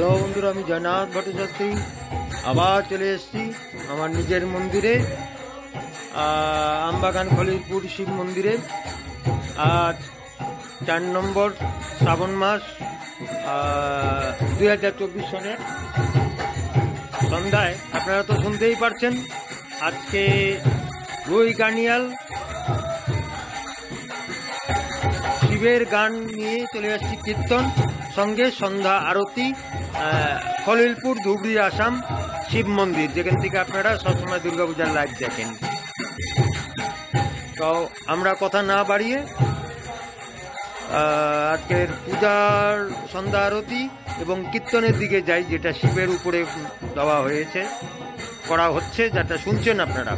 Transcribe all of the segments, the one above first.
Hello বন্ধুরা, আমি জয়নাথ ভট্টাচার্য আবার চলে এসেছি আমার নিজের মন্দিরে, আমবাগান খলিলপুর শিব মন্দিরে। আজ 4 নম্বর শ্রাবণ মাস 2024 সনের সন্ধ্যায়। আপনারা তো শুনতেই পারছেন, আজকে রুই গানিয়াল শিবের গান নিয়ে চলে আসছি, কীর্তন সঙ্গে সন্ধ্যা আরতি, খলিলপুর ধুবড়ি আসাম শিব মন্দির, যেখান থেকে আপনারা সবসময় দুর্গাপূজার লাইভ দেখেন। তো আমরা কথা না বাড়িয়ে আজকের পূজার সন্ধ্যা আরতি এবং কীর্তনের দিকে যাই, যেটা শিবের উপরে দেওয়া হয়েছে, করা হচ্ছে, যেটা শুনছেন আপনারা।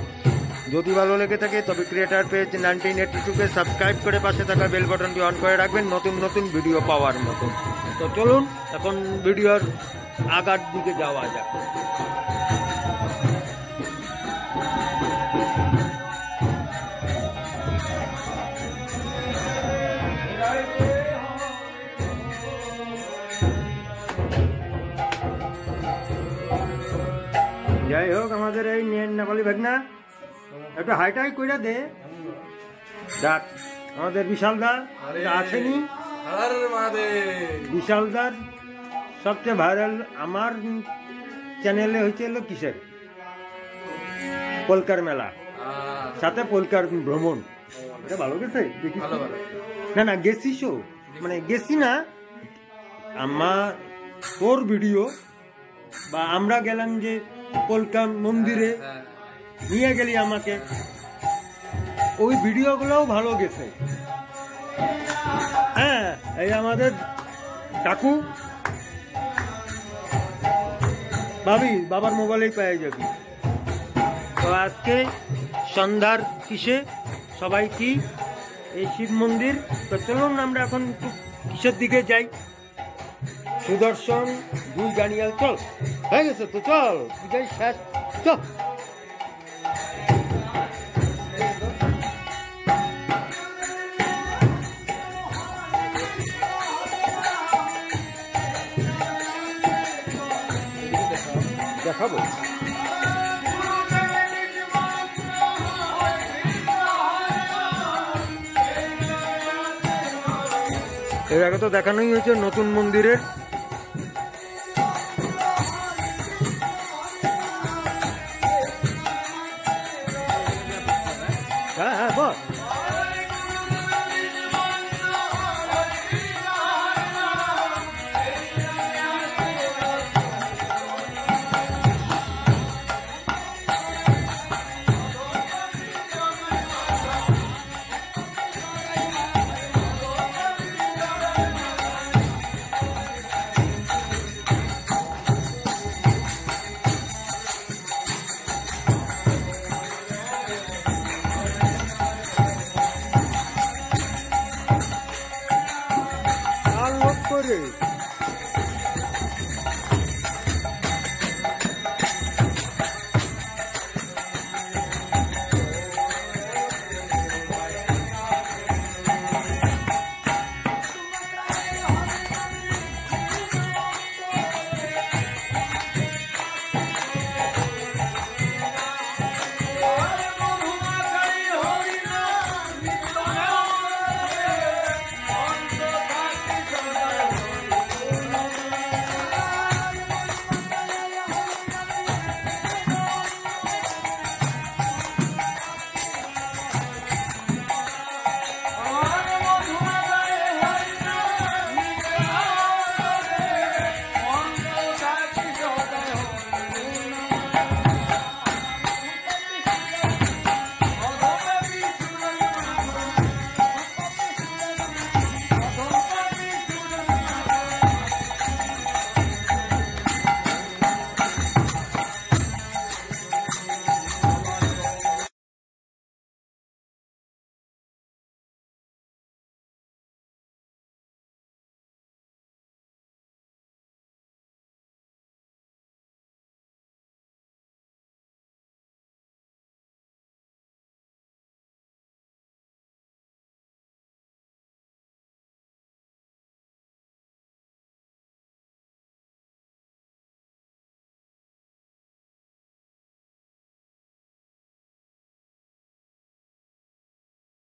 যদি ভালো লেগে থাকে তবে ক্রিয়েটার পেজ 1982-কে সাবস্ক্রাইব করে পাশে থাকা বেল বাটনটি অন করে রাখবেন নতুন নতুন ভিডিও পাওয়ার মতন। তো চলুন এখন ভিডিওর আগার দিকে যাওয়া যাক। যাই হোক, আমাদের এই নেপালি ভাগনা একটু হাইটাই কইরা দে। দেখ আমাদের বিশালদা আসেনি, বিশালদার সবচেয়ে ভাইরাল আমার চ্যানেলে হয়েছিল কিসের পোলকার মেলা, সাথে পোলকার ভ্রমণ। এটা ভালো গেছে, না না গেছি শো, মানে গেছি না, আমার তোর ভিডিও বা আমরা গেলাম যে পোলকা মন্দিরে নিয়ে গেলি আমাকে, ওই ভিডিওগুলোও ভালো গেছে। হ্যাঁ, এই আমাদের কাকু ভাবি বাবার মোবাইলেই পেয়ে যাবি। তো আজকে সন্ধ্যার কিসে সবাই কি এই শিব মন্দির। তো চলুন আমরা এখন একটু কিসের দিকে যাই। সুদর্শন দুই গানিয়াল চল হয়ে গেছে, তো চল পূজাই শেষ, চল। দেখাবো এর আগে তো দেখানোই হয়েছে নতুন মন্দিরের। হ্যাঁ হ্যাঁ বল। করে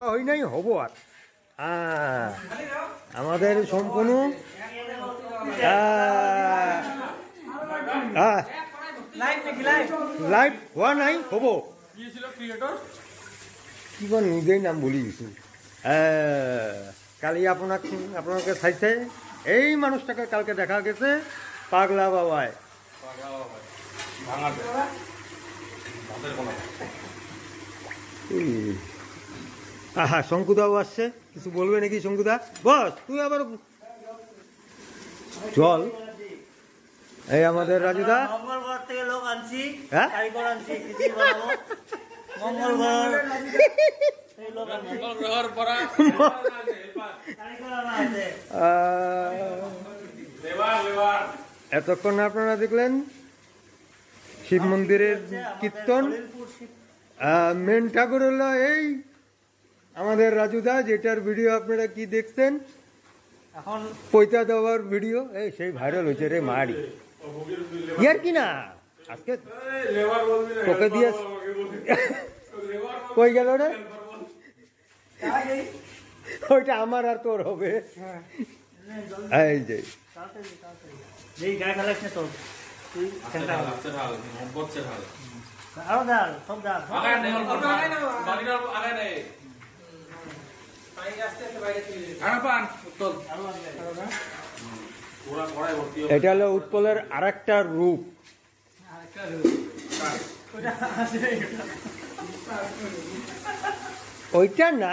হই নাই হব আর আমাদের সম্পূর্ণ লাইভ হোৱা নাই হব কি কয় নিজেই নাম ভুলি গৈছো কালি আপোনালোকে চাইছে এই মানুষটাকে কালকে দেখা গেছে পাগলা বাবায় আহা শঙ্কুদাও আসছে কিছু বলবে নাকি শঙ্কুদা বস তুই আবার চল এই আমাদের রাজুদা মঙ্গলবার থেকে লোক আনছি হ্যাঁ কারিগর আনছি কিছু বানাবো মঙ্গলবার মঙ্গলগ্রহর পরা কারিগর আনা আছে এতক্ষণ আপনারা দেখলেন শিব মন্দিরের কীর্তন মেন ঠাকুর হলো এই আমাদের রাজুদা যেটার ভিডিও আপনারা কি দেখছেন এখন পয়তা দেওয়ার ভিডিও এই সেই ভাইরাল হয়েছে রে মারি ইয়ার কি না আজকে তোকে দিয়ে কই গেল রে ওইটা আমার আর তোর হবে এই যে যেই গায়ে ফেলাস না তোর তুই চিন্তা আরো ডাল সব ডাল এটা হলো উৎপলের আরেকটা রূপ ওইটা না